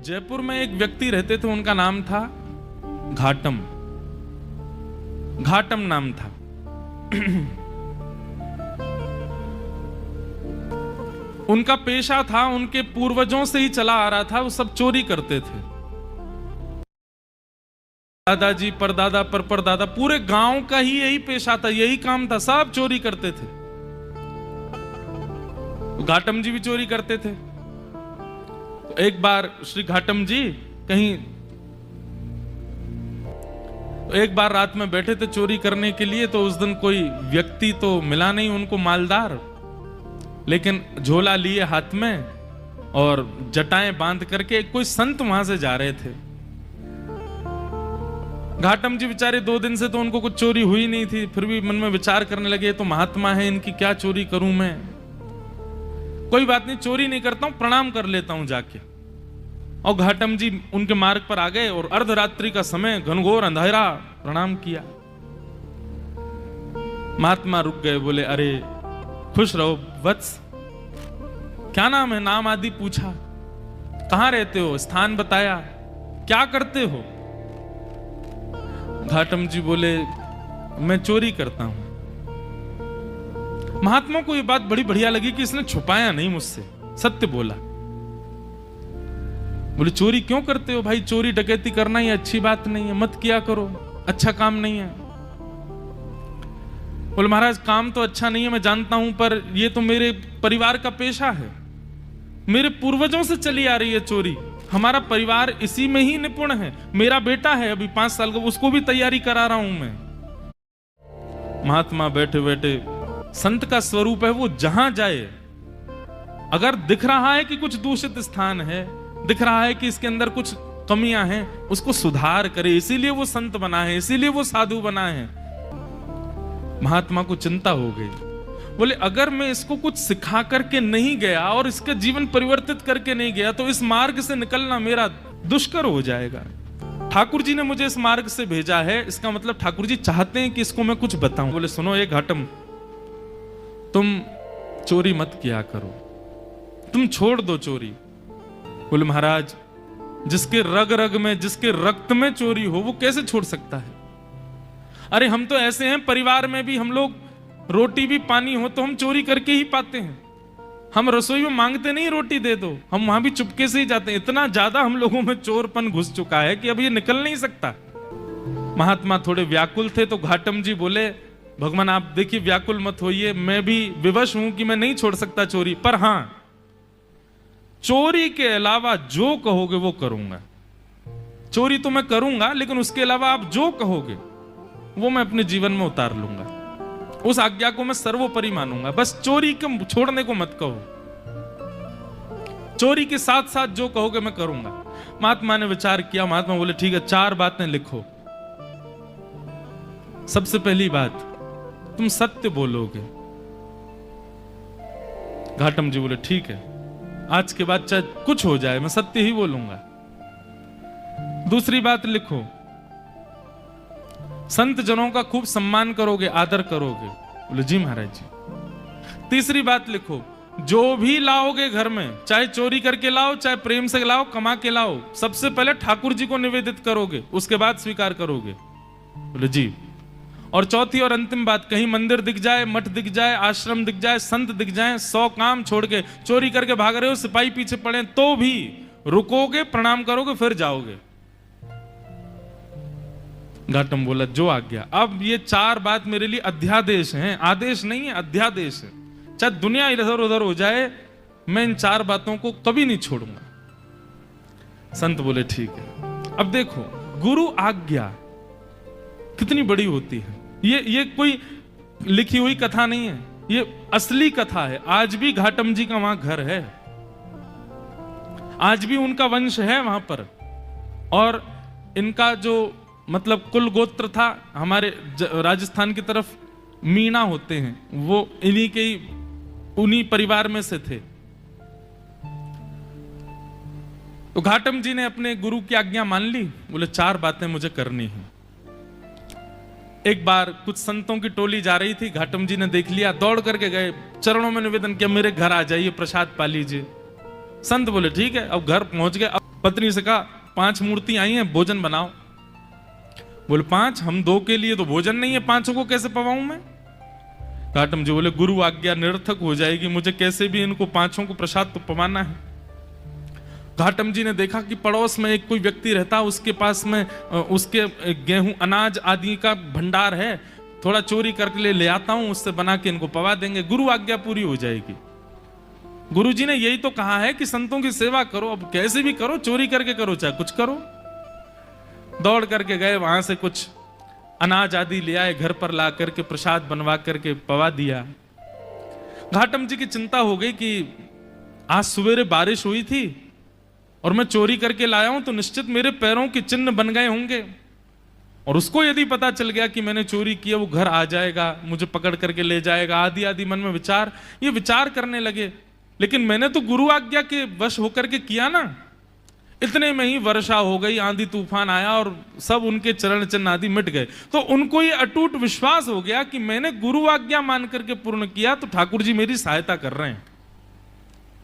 जयपुर में एक व्यक्ति रहते थे, उनका नाम था घाटम। घाटम नाम था। उनका पेशा था, उनके पूर्वजों से ही चला आ रहा था, वो सब चोरी करते थे। दादाजी, परदादा, परदादा, पूरे गांव का ही यही पेशा था, यही काम था, सब चोरी करते थे। घाटम जी भी चोरी करते थे। तो एक बार श्री घाटम जी कहीं, एक बार रात में बैठे थे चोरी करने के लिए, तो उस दिन कोई व्यक्ति तो मिला नहीं उनको मालदार, लेकिन झोला लिए हाथ में और जटाएं बांध करके कोई संत वहां से जा रहे थे। घाटम जी बेचारे 2 दिन से तो उनको कुछ चोरी हुई नहीं थी, फिर भी मन में विचार करने लगे, तो महात्मा है, इनकी क्या चोरी करूं मैं, कोई बात नहीं, चोरी नहीं करता हूं, प्रणाम कर लेता हूं जाके। और घाटम जी उनके मार्ग पर आ गए और अर्धरात्रि का समय, घनघोर अंधेरा, प्रणाम किया। महात्मा रुक गए, बोले अरे खुश रहो वत्स, क्या नाम है, नाम आदि पूछा, कहां रहते हो, स्थान बताया, क्या करते हो। घाटम जी बोले मैं चोरी करता हूं। महात्मा को यह बात बड़ी बढ़िया लगी कि इसने छुपाया नहीं मुझसे, सत्य बोला। बोले चोरी क्यों करते हो भाई, चोरी डकैती करना ही अच्छी बात नहीं है, मत किया करो, अच्छा काम नहीं है। बोले महाराज काम तो अच्छा नहीं है मैं जानता हूं, पर यह तो मेरे परिवार का पेशा है, मेरे पूर्वजों से चली आ रही है चोरी, हमारा परिवार इसी में ही निपुण है। मेरा बेटा है अभी 5 साल का, उसको भी तैयारी करा रहा हूं मैं। महात्मा बैठे बैठे, संत का स्वरूप है वो जहां जाए, अगर दिख रहा है कि कुछ दूषित स्थान है, दिख रहा है कि इसके अंदर कुछ कमियां हैं, उसको सुधार करे, इसीलिए वो संत बना है, इसीलिए वो साधु बना है। महात्मा को चिंता हो गई, बोले अगर मैं इसको कुछ सिखा करके नहीं गया और इसका जीवन परिवर्तित करके नहीं गया, तो इस मार्ग से निकलना मेरा दुष्कर हो जाएगा। ठाकुर जी ने मुझे इस मार्ग से भेजा है, इसका मतलब ठाकुर जी चाहते हैं कि इसको मैं कुछ बताऊं। बोले सुनो ये घाटम, तुम चोरी मत किया करो, तुम छोड़ दो चोरी। बोले महाराज जिसके रग रग में, जिसके रक्त में चोरी हो, वो कैसे छोड़ सकता है। अरे हम तो ऐसे हैं, परिवार में भी हम लोग रोटी भी पानी हो तो हम चोरी करके ही पाते हैं, हम रसोई में मांगते नहीं रोटी दे दो, हम वहां भी चुपके से ही जाते हैं। इतना ज्यादा हम लोगों में चोरपन घुस चुका है कि अब ये निकल नहीं सकता। महात्मा थोड़े व्याकुल थे, तो घाटम जी बोले भगवान आप देखिए व्याकुल मत होइए, मैं भी विवश हूं कि मैं नहीं छोड़ सकता चोरी, पर हां चोरी के अलावा जो कहोगे वो करूंगा। चोरी तो मैं करूंगा, लेकिन उसके अलावा आप जो कहोगे वो मैं अपने जीवन में उतार लूंगा, उस आज्ञा को मैं सर्वोपरि मानूंगा, बस चोरी को छोड़ने को मत कहो, चोरी के साथ साथ जो कहोगे मैं करूंगा। महात्मा ने विचार किया, महात्मा बोले ठीक है 4 बातें लिखो। सबसे पहली बात, तुम सत्य बोलोगे। घाटम जी बोले ठीक है, आज के बाद चाहे कुछ हो जाए मैं सत्य ही बोलूंगा। दूसरी बात लिखो, संत जनों का खूब सम्मान करोगे, आदर करोगे। बोले जी महाराज जी। तीसरी बात लिखो, जो भी लाओगे घर में, चाहे चोरी करके लाओ, चाहे प्रेम से लाओ, कमा के लाओ, सबसे पहले ठाकुर जी को निवेदित करोगे, उसके बाद स्वीकार करोगे। बोले जी। और चौथी और अंतिम बात, कहीं मंदिर दिख जाए, मठ दिख जाए, आश्रम दिख जाए, संत दिख जाए, 100 काम छोड़ के चोरी करके भाग रहे हो, सिपाही पीछे पड़े तो भी रुकोगे, प्रणाम करोगे, फिर जाओगे। घाटम बोला जो आज्ञा। अब ये 4 बात मेरे लिए अध्यादेश हैं, आदेश नहीं है, अध्यादेश है। चाहे दुनिया इधर उधर हो जाए, मैं इन 4 बातों को कभी नहीं छोड़ूंगा। संत बोले ठीक है। अब देखो गुरु आज्ञा कितनी बड़ी होती है, ये कोई लिखी हुई कथा नहीं है, ये असली कथा है। आज भी घाटम जी का वहां घर है, आज भी उनका वंश है वहां पर, और इनका जो मतलब कुल गोत्र था, हमारे राजस्थान की तरफ मीणा होते हैं, वो इन्हीं के ही, उन्हीं परिवार में से थे। तो घाटम जी ने अपने गुरु की आज्ञा मान ली, बोले 4 बातें मुझे करनी है। एक बार कुछ संतों की टोली जा रही थी, घाटम जी ने देख लिया, दौड़ करके गए, चरणों में निवेदन किया मेरे घर आ जाइए, प्रसाद पा लीजिए। संत बोले ठीक है। अब घर पहुंच गए, अब पत्नी से कहा 5 मूर्ति आई हैं, भोजन बनाओ। बोले 5? हम 2 के लिए तो भोजन नहीं है, 5 को कैसे पवाऊं मैं? घाटम जी बोले गुरु आज्ञा निरर्थक हो जाएगी, मुझे कैसे भी इनको 5 को प्रसाद तो पवाना है। घाटम जी ने देखा कि पड़ोस में एक कोई व्यक्ति रहता, उसके पास में उसके गेहूं अनाज आदि का भंडार है, थोड़ा चोरी करके ले आता हूं, उससे बना के इनको पवा देंगे, गुरु आज्ञा पूरी हो जाएगी। गुरु जी ने यही तो कहा है कि संतों की सेवा करो, अब कैसे भी करो, चोरी करके करो चाहे कुछ करो। दौड़ करके गए, वहां से कुछ अनाज आदि ले आए, घर पर ला करके प्रसाद बनवा करके पवा दिया। घाटम जी की चिंता हो गई कि आज सवेरे बारिश हुई थी और मैं चोरी करके लाया हूं तो निश्चित मेरे पैरों के चिन्ह बन गए होंगे, और उसको यदि पता चल गया कि मैंने चोरी किया, वो घर आ जाएगा, मुझे पकड़ करके ले जाएगा, आदि आदि मन में ये विचार करने लगे। लेकिन मैंने तो गुरु आज्ञा के वश होकर के किया ना। इतने में ही वर्षा हो गई, आंधी तूफान आया और सब उनके चरण चिन्ह आदि मिट गए। तो उनको ये अटूट विश्वास हो गया कि मैंने गुरु आज्ञा मान करके पूर्ण किया, तो ठाकुर जी मेरी सहायता कर रहे हैं,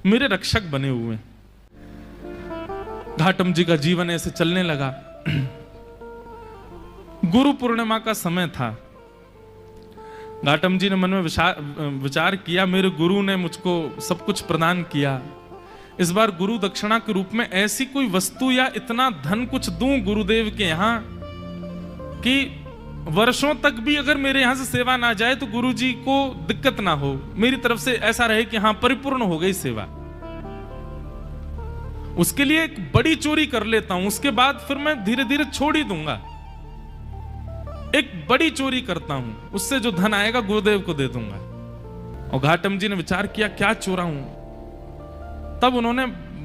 मेरे रक्षक बने हुए। घाटम जी का जीवन ऐसे चलने लगा। गुरु पूर्णिमा का समय था। घाटम जी ने मन में विचार किया, मेरे गुरु ने मुझको सब कुछ प्रदान किया, इस बार गुरु दक्षिणा के रूप में ऐसी कोई वस्तु या इतना धन कुछ दूं गुरुदेव के यहां कि वर्षों तक भी अगर मेरे यहां से सेवा ना जाए तो गुरु जी को दिक्कत ना हो, मेरी तरफ से ऐसा रहे कि हाँ परिपूर्ण हो गई सेवा। उसके लिए एक बड़ी चोरी कर लेता हूं, उसके बाद फिर मैं धीरे धीरे छोड़ ही दूंगा। एक बड़ी चोरी करता हूं, उससे जो धन आएगा गुरुदेव को दे दूंगा। और घाटम जी ने विचार किया क्या चोराऊं। तब उन्होंने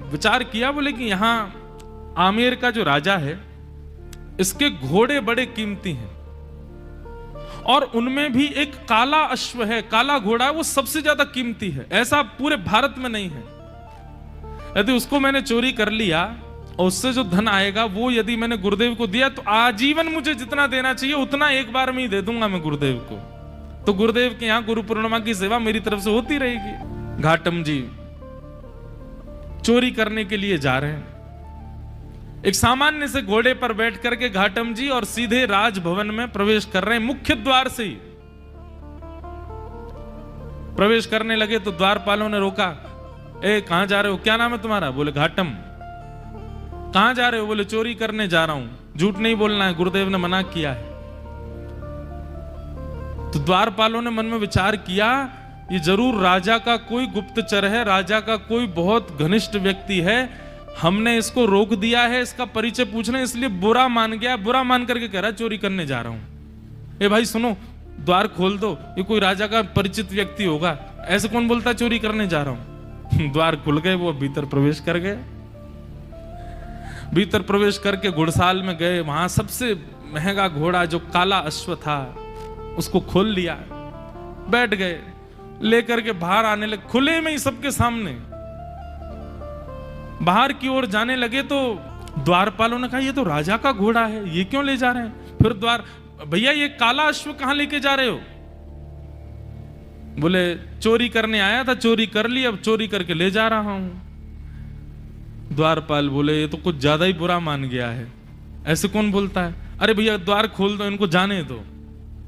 विचार किया, बोले कि यहां आमेर का जो राजा है, इसके घोड़े बड़े कीमती हैं और उनमें भी एक काला अश्व है, काला घोड़ा है, वो सबसे ज्यादा कीमती है, ऐसा पूरे भारत में नहीं है। यदि उसको मैंने चोरी कर लिया और उससे जो धन आएगा वो यदि मैंने गुरुदेव को दिया तो आजीवन मुझे जितना देना चाहिए उतना एक बार में ही दे दूंगा मैं गुरुदेव को। तो गुरुदेव के यहां गुरु पूर्णिमा की सेवा मेरी तरफ से होती रहेगी। घाटम जी चोरी करने के लिए जा रहे हैं। एक सामान्य से घोड़े पर बैठ करके घाटम जी और सीधे राजभवन में प्रवेश कर रहे हैं। मुख्य द्वार से ही प्रवेश करने लगे तो द्वारपालों ने रोका, ए कहां जा रहे हो, क्या नाम है तुम्हारा? बोले घाटम। कहां जा रहे हो? बोले चोरी करने जा रहा हूं। झूठ नहीं बोलना है, गुरुदेव ने मना किया है। तो द्वारपालों ने मन में विचार किया, ये जरूर राजा का कोई गुप्तचर है, राजा का कोई बहुत घनिष्ठ व्यक्ति है, हमने इसको रोक दिया है, इसका परिचय पूछना, इसलिए बुरा मान गया, बुरा मान करके कह रहा चोरी करने जा रहा हूं। ए भाई सुनो, द्वार खोल दो, ये कोई राजा का परिचित व्यक्ति होगा, ऐसे कौन बोलता चोरी करने जा रहा हूं। द्वार खुल गए, वो भीतर प्रवेश कर गए। भीतर प्रवेश करके घुड़साल में गए, वहां सबसे महंगा घोड़ा जो काला अश्व था उसको खोल लिया, बैठ गए, लेकर के बाहर आने लगे, खुले में ही सबके सामने बाहर की ओर जाने लगे। तो द्वारपालों ने कहा ये तो राजा का घोड़ा है, ये क्यों ले जा रहे हैं? फिर भैया ये काला अश्व कहां लेके जा रहे हो? बोले चोरी करने आया था, चोरी कर ली, अब चोरी करके ले जा रहा हूं। द्वारपाल बोले ये तो कुछ ज्यादा ही बुरा मान गया है, ऐसे कौन बोलता है? अरे भैया द्वार खोल दो, इनको जाने दो,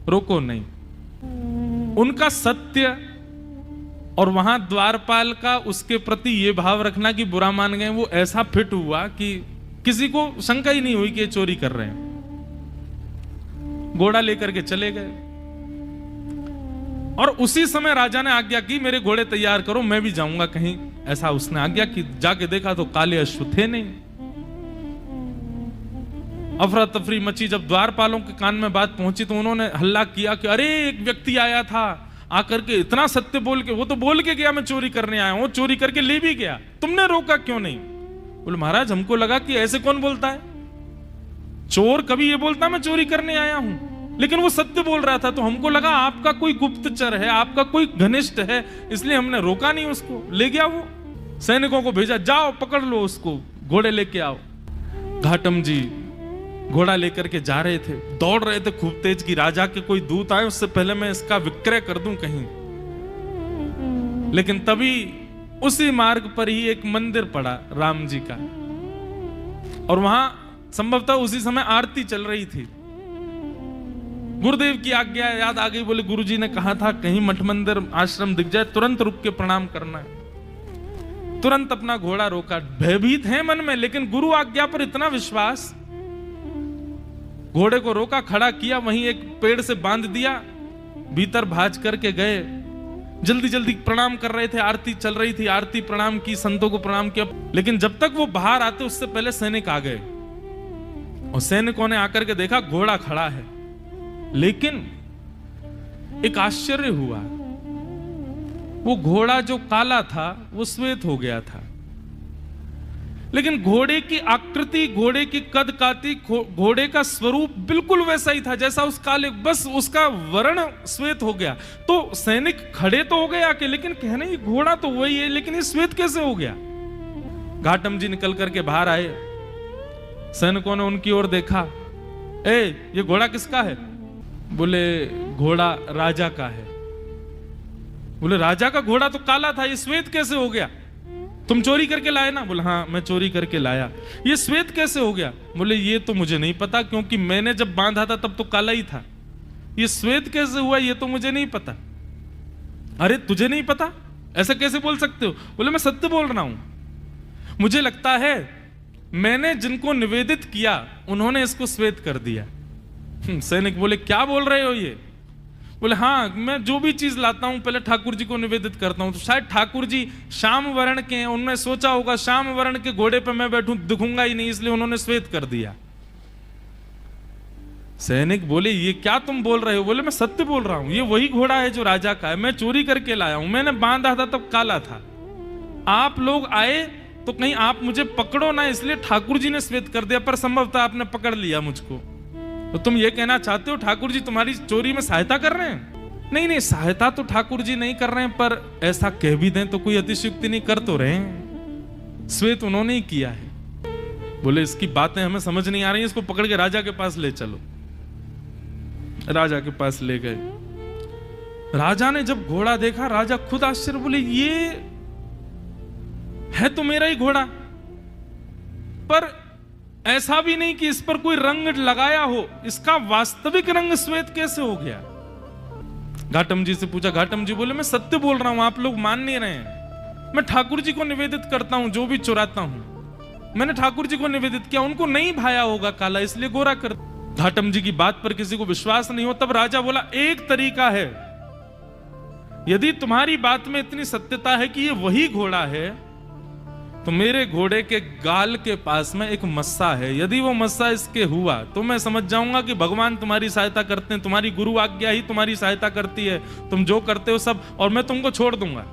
रोको नहीं। उनका सत्य और वहां द्वारपाल का उसके प्रति ये भाव रखना कि बुरा मान गए, वो ऐसा फिट हुआ कि किसी को शंका ही नहीं हुई कि ये चोरी कर रहे हैं। घोड़ा लेकर के चले गए और उसी समय राजा ने आज्ञा की मेरे घोड़े तैयार करो, मैं भी जाऊंगा कहीं, ऐसा उसने आज्ञा की। जाके देखा तो काले अश्व थे नहीं। अफरा तफरी मची। जब द्वारपालों के कान में बात पहुंची तो उन्होंने हल्ला किया कि अरे एक व्यक्ति आया था, आकर के इतना सत्य बोल के, वो तो बोल के गया मैं चोरी करने आया हूं, चोरी करके ले भी गया, तुमने रोका क्यों नहीं? बोले महाराज हमको लगा कि ऐसे कौन बोलता है, चोर कभी ये बोलता मैं चोरी करने आया हूं, लेकिन वो सत्य बोल रहा था तो हमको लगा आपका कोई गुप्तचर है, आपका कोई घनिष्ठ है, इसलिए हमने रोका नहीं उसको, ले गया। वो सैनिकों को भेजा, जाओ पकड़ लो उसको, घोड़े लेके आओ। घाटम जी घोड़ा लेकर के जा रहे थे, दौड़ रहे थे खूब तेज कि राजा के कोई दूत आए, उससे पहले मैं इसका विक्रय कर दूं कहीं। लेकिन तभी उसी मार्ग पर ही एक मंदिर पड़ा राम जी का। और वहां संभवतः उसी समय आरती चल रही थी। गुरुदेव की आज्ञा याद आ गई, बोले गुरुजी ने कहा था कहीं मठ मंदिर आश्रम दिख जाए तुरंत रुक के प्रणाम करना है। तुरंत अपना घोड़ा रोका, भयभीत है मन में लेकिन गुरु आज्ञा पर इतना विश्वास, घोड़े को रोका, खड़ा किया, वहीं एक पेड़ से बांध दिया, भीतर भाज करके गए। जल्दी जल्दी प्रणाम कर रहे थे, आरती चल रही थी, आरती प्रणाम की, संतों को प्रणाम किया, लेकिन जब तक वो बाहर आते उससे पहले सैनिक आ गए और सैनिकों ने आकर के देखा घोड़ा खड़ा है। लेकिन एक आश्चर्य हुआ, वो घोड़ा जो काला था वो श्वेत हो गया था, लेकिन घोड़े की आकृति, घोड़े की कद काठी, घोड़े का स्वरूप बिल्कुल वैसा ही था जैसा उस काले, बस उसका वर्ण श्वेत हो गया। तो सैनिक खड़े तो हो गए आके, लेकिन कहने ये घोड़ा तो वही है, लेकिन ये श्वेत कैसे हो गया। घाटम जी निकल करके बाहर आए, सैनिकों ने उनकी ओर देखा, ये घोड़ा किसका है? बोले घोड़ा राजा का है। बोले राजा का घोड़ा तो काला था, ये श्वेत कैसे हो गया? तुम चोरी करके लाए ना? बोले हाँ मैं चोरी करके लाया। ये श्वेत कैसे हो गया? बोले ये तो मुझे नहीं पता, क्योंकि मैंने जब बांधा था तब तो काला ही था। ये श्वेत कैसे हुआ ये तो मुझे नहीं पता। अरे तुझे नहीं पता, ऐसा कैसे बोल सकते हो? बोले मैं सत्य बोल रहा हूं, मुझे लगता है मैंने जिनको निवेदित किया उन्होंने इसको श्वेत कर दिया। सैनिक बोले क्या बोल रहे हो ये? बोले हाँ मैं जो भी चीज लाता हूं पहले ठाकुर जी को निवेदित करता हूं, तो शायद ठाकुर जी श्याम वर्ण के हैं, उन्होंने सोचा होगा श्याम वर्ण के घोड़े पे मैं बैठूं दिखूंगा ही नहीं, इसलिए उन्होंने श्वेत कर दिया। सैनिक बोले ये क्या तुम बोल रहे हो? बोले मैं सत्य बोल रहा हूं, ये वही घोड़ा है जो राजा का है, मैं चोरी करके लाया हूं, मैंने बांधा था तब काला था, आप लोग आए तो कहीं आप मुझे पकड़ो ना, इसलिए ठाकुर जी ने श्वेत कर दिया, पर संभवतः आपने पकड़ लिया मुझको। तो तुम ये कहना चाहते हो ठाकुर जी तुम्हारी चोरी में सहायता कर रहे हैं? नहीं नहीं, सहायता तो ठाकुर जी नहीं कर रहे हैं, पर ऐसा कह भी दें तो कोई अतिशयोक्ति नहीं, कर तो रहे हैं, श्वेत उन्होंने ही किया है। बोले इसकी बातें हमें समझ नहीं आ रही, इसको पकड़ के राजा के पास ले चलो। राजा के पास ले गए। राजा ने जब घोड़ा देखा, राजा खुद आश्चर्य, बोले ये है तो मेरा ही घोड़ा, पर ऐसा भी नहीं कि इस पर कोई रंग लगाया हो, इसका वास्तविक रंग श्वेत कैसे हो गया? घाटम जी से पूछा, घाटम जी बोले मैं सत्य बोल रहा हूं, आप लोग मान नहीं रहे हैं, मैं ठाकुर जी को निवेदित करता हूं, जो भी चुराता हूं मैंने ठाकुर जी को निवेदित किया, उनको नहीं भाया होगा काला, इसलिए गोरा कर। घाटम जी की बात पर किसी को विश्वास नहीं हो, तब राजा बोला एक तरीका है, यदि तुम्हारी बात में इतनी सत्यता है कि ये वही घोड़ा है, तो मेरे घोड़े के गाल के पास में एक मस्सा है, यदि वो मस्सा इसके हुआ तो मैं समझ जाऊंगा कि भगवान तुम्हारी सहायता करते हैं, तुम्हारी गुरु आज्ञा ही तुम्हारी सहायता करती है, तुम जो करते हो सब, और मैं तुमको छोड़ दूंगा।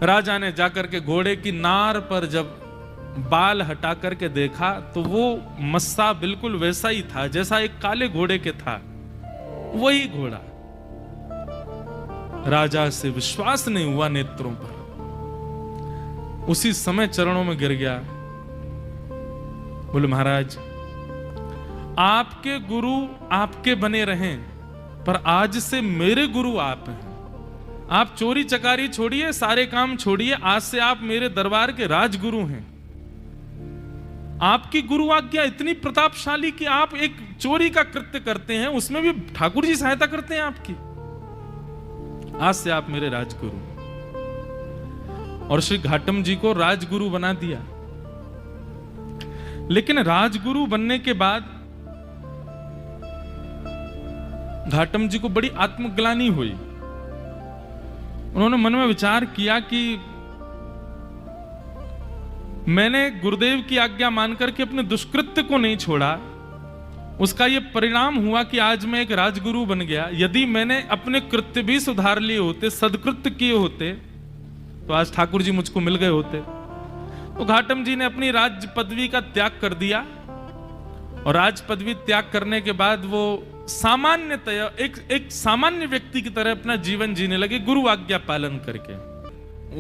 राजा ने जाकर के घोड़े की नार पर जब बाल हटा करके देखा तो वो मस्सा बिल्कुल वैसा ही था जैसा एक काले घोड़े के था, वही घोड़ा। राजा से विश्वास नहीं हुआ नेत्रों पर, उसी समय चरणों में गिर गया। बोले महाराज आपके गुरु आपके बने रहें, पर आज से मेरे गुरु आप हैं। आप चोरी चकारी छोड़िए, सारे काम छोड़िए, आज से आप मेरे दरबार के राजगुरु हैं। आपकी गुरु आज्ञा इतनी प्रतापशाली कि आप एक चोरी का कृत्य करते हैं, उसमें भी ठाकुर जी सहायता करते हैं आपकी। आज से आप मेरे राजगुरु। और श्री घाटम जी को राजगुरु बना दिया। लेकिन राजगुरु बनने के बाद घाटम जी को बड़ी आत्मग्लानि हुई। उन्होंने मन में विचार किया कि मैंने गुरुदेव की आज्ञा मानकर के अपने दुष्कृत्य को नहीं छोड़ा, उसका यह परिणाम हुआ कि आज मैं एक राजगुरु बन गया। यदि मैंने अपने कृत्य भी सुधार लिए होते, सदकृत्य किए होते, तो आज ठाकुर जी मुझको मिल गए होते। तो घाटम जी ने अपनी राज पदवी का त्याग कर दिया, और राज पदवी त्याग करने के बाद वो सामान्यतया एक सामान्य व्यक्ति की तरह अपना जीवन जीने लगे, गुरु आज्ञा पालन करके।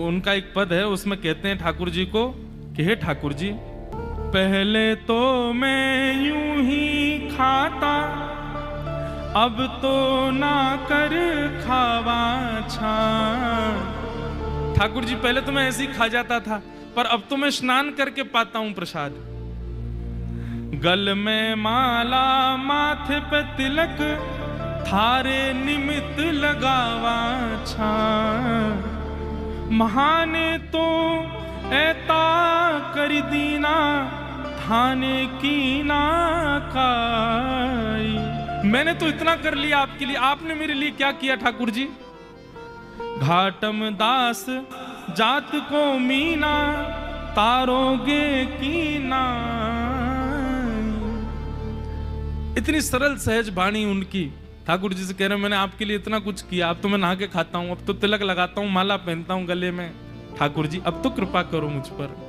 उनका एक पद है, उसमें कहते हैं ठाकुर जी को कि हे ठाकुर जी, पहले तो मैं यूं ही खाता, अब तो ना कर खावा छा। ठाकुर जी पहले तो मैं ऐसे ही खा जाता था, पर अब तो मैं स्नान करके पाता हूं प्रसाद। गल में माला माथे पे तिलक, थारे निमित्त लगावा छा, महाने तो ऐता कर दीना, थाने की ना काई। मैंने तो इतना कर लिया आपके लिए, आपने मेरे लिए क्या किया ठाकुर जी? घाटम दास जात को मीना, तारोगे की ना। इतनी सरल सहज वाणी उनकी। ठाकुर जी से कह रहे मैंने आपके लिए इतना कुछ किया, अब तो मैं नहा के खाता हूं, अब तो तिलक लगाता हूं, माला पहनता हूं गले में। ठाकुर जी अब तो कृपा करो मुझ पर।